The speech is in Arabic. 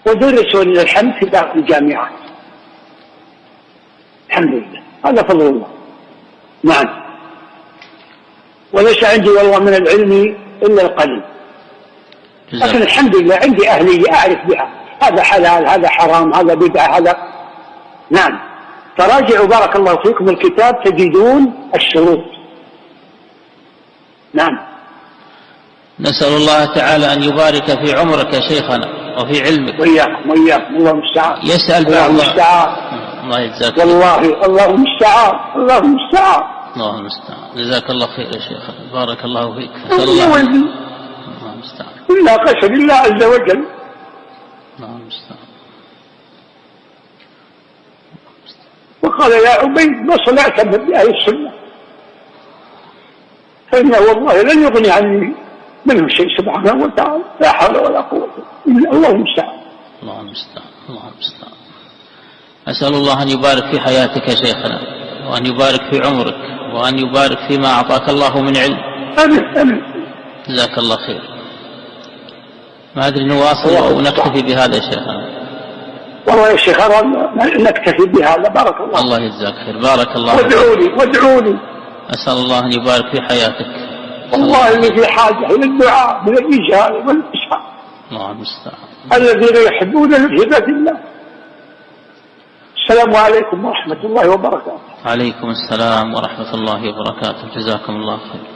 ودرسوا لله الحمد في بعض الجامعات. الحمد لله، هذا فضل الله. نعم. وليس عندي والله من العلم إلا القليل، لكن الحمد لله عندي أهلية أعرف بها، هذا حلال، هذا حرام، هذا بدعة، هذا. نعم. تراجعوا بارك الله فيكم الكتاب تجدون الشروط. نعم. نسأل الله تعالى أن يبارك في عمرك يا شيخنا وفي علمك. وإياكم وإياكم، الله المستعان. يسأل الله المستعان. الله يجزاك والله الله المستعان، الله المستعان. الله المستعان. جزاك الله خير يا شيخ، بارك الله فيك. الله المستعان. إلا قسم الله عز وجل. الله المستعان. وقال يا عبيد ما صنعت بأهل السنة، فإنه والله لن يغني عني منه شيء سبحانه وتعالى، لا حول ولا قوة إلا الله المستعان. الله المستعان. الله المستعان. أسأل الله أن يبارك في حياتك يا شيخنا، وأن يبارك في عمرك، وأن يبارك فيما أعطاك الله من علم. آمين آمين. جزاك الله خير. ما أدري نواصل أو نكتفي بهذا يا شيخنا. والله يا شيخ نكتفي بهذا، بارك الله. الله يجزاك خير، بارك الله. وادعوا لي. أسأل الله أن يبارك في حياتك. والله إني في حاجة إلى الدعاء من الرجال والنساء. الله المستعان. الذين يحبون الهدى الله. السلام عليكم ورحمة الله وبركاته. عليكم السلام ورحمة الله وبركاته. جزاكم الله خير.